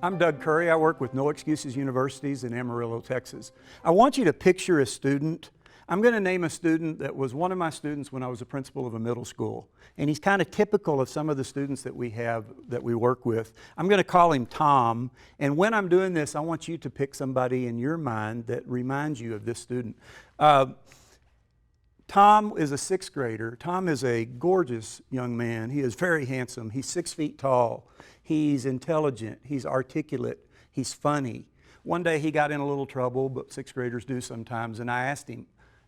I'm Doug Curry. I work with No Excuses Universities in Amarillo, Texas. I want you to picture a student. I'm going to name a student that was one of my students when I was a principal of a middle school. And he's kind of typical of some of the students that we have, that we work with. I'm going to call him Tom. And when I'm doing this, I want you to pick somebody in your mind that reminds you of this student. Tom is a sixth grader. Tom is a gorgeous young man. He is very handsome. He's 6 feet tall. He's intelligent. He's articulate. He's funny. One day he got in a little trouble, but sixth graders do sometimes, and I asked him,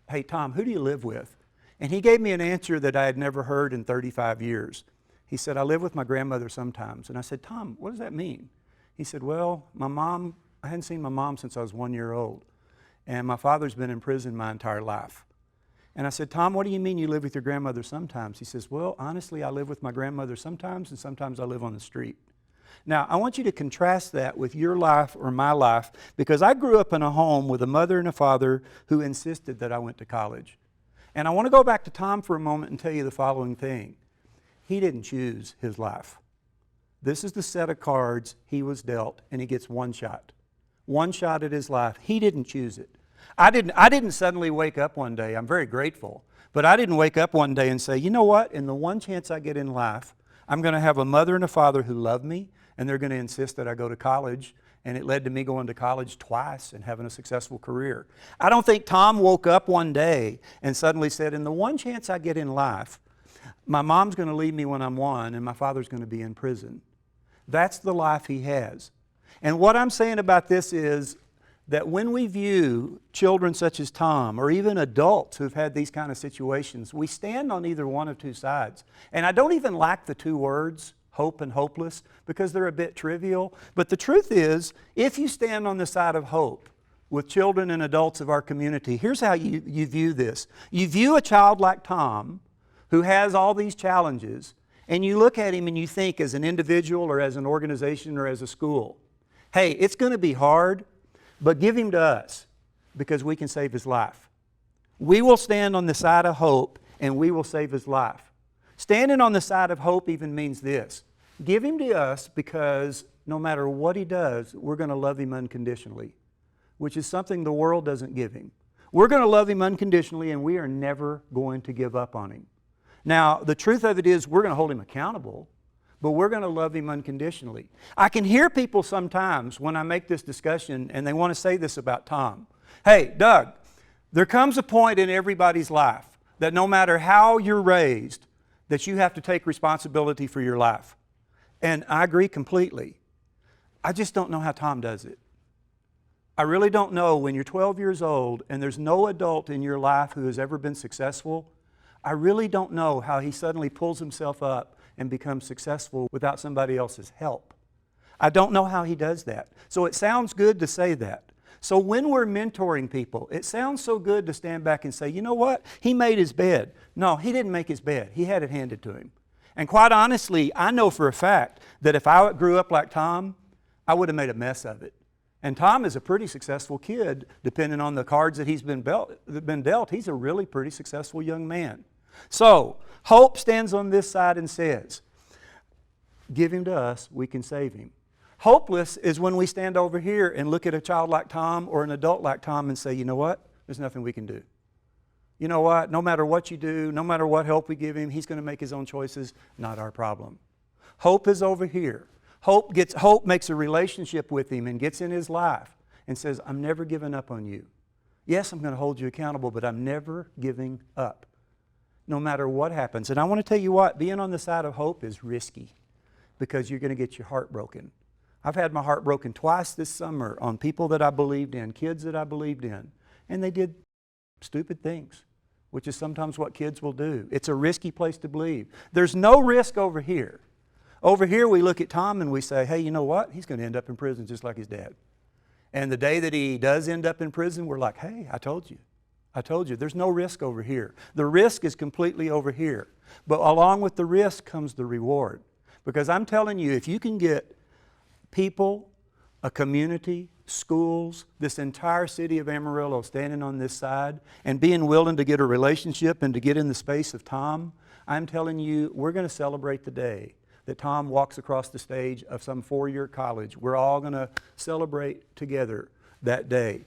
"Hey, Tom, who do you live with?" And he gave me an answer that I had never heard in 35 years. He said, "I live with my grandmother sometimes." And I said, "Tom, what does that mean?" He said, "Well, I hadn't seen my mom since I was 1 year old, and my father's been in prison my entire life." And I said, "Tom, what do you mean you live with your grandmother sometimes?" He says, "Well, honestly, I live with my grandmother sometimes, and sometimes I live on the street." Now, I want you to contrast that with your life or my life, because I grew up in a home with a mother and a father who insisted that I went to college. And I want to go back to Tom for a moment and tell you the following thing. He didn't choose his life. This is the set of cards he was dealt, and he gets one shot. One shot at his life. He didn't choose it. I didn't suddenly wake up one day. I'm very grateful. But I didn't wake up one day and say, "You know what? In the one chance I get in life, I'm going to have a mother and a father who love me, and they're going to insist that I go to college." And it led to me going to college twice and having a successful career. I don't think Tom woke up one day and suddenly said, "In the one chance I get in life, my mom's going to leave me when I'm 1 and my father's going to be in prison." That's the life he has. And what I'm saying about this is that when we view children such as Tom, or even adults who've had these kind of situations, we stand on either one of two sides. And I don't even like the two words, hope and hopeless, because they're a bit trivial. But the truth is, if you stand on the side of hope with children and adults of our community, here's how you view this. You view a child like Tom, who has all these challenges, and you look at him and you think, as an individual or as an organization or as a school, hey, it's going to be hard, but give him to us because we can save his life. We will stand on the side of hope and we will save his life. Standing on the side of hope even means this. Give him to us because no matter what he does, we're going to love him unconditionally, which is something the world doesn't give him. We're going to love him unconditionally, and we are never going to give up on him. Now, the truth of it is we're going to hold him accountable, but we're going to love him unconditionally. I can hear people sometimes when I make this discussion, and they want to say this about Tom. "Hey, Doug, there comes a point in everybody's life that no matter how you're raised, that you have to take responsibility for your life." And I agree completely. I just don't know how Tom does it. I really don't know. When you're 12 years old and there's no adult in your life who has ever been successful, I really don't know how he suddenly pulls himself up and becomes successful without somebody else's help. I don't know how he does that. So it sounds good to say that. So when we're mentoring people, it sounds so good to stand back and say, "You know what? He made his bed." No, he didn't make his bed. He had it handed to him. And quite honestly, I know for a fact that if I grew up like Tom, I would have made a mess of it. And Tom is a pretty successful kid, depending on the cards that he's been dealt. He's a really pretty successful young man. So, hope stands on this side and says, give him to us, we can save him. Hopeless is when we stand over here and look at a child like Tom or an adult like Tom and say, "You know what? There's nothing we can do. You know what? No matter what you do, no matter what help we give him, he's going to make his own choices, not our problem." Hope is over here. Hope makes a relationship with him and gets in his life and says, "I'm never giving up on you. Yes, I'm going to hold you accountable, but I'm never giving up, no matter what happens." And I want to tell you what, being on the side of hope is risky because you're going to get your heart broken. I've had my heart broken twice this summer on people that I believed in, kids that I believed in, and they did stupid things, which is sometimes what kids will do. It's a risky place to believe. There's no risk over here. Over here we look at Tom and we say, "Hey, you know what? He's going to end up in prison just like his dad." And the day that he does end up in prison, we're like, "Hey, I told you. I told you." There's no risk over here. The risk is completely over here. But along with the risk comes the reward. Because I'm telling you, if you can get people, a community, schools, this entire city of Amarillo standing on this side and being willing to get a relationship and to get in the space of Tom, I'm telling you, we're going to celebrate the day that Tom walks across the stage of some four-year college. We're all going to celebrate together that day.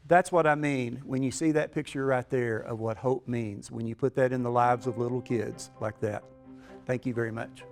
That's what I mean when you see that picture right there of what hope means, when you put that in the lives of little kids like that. Thank you very much.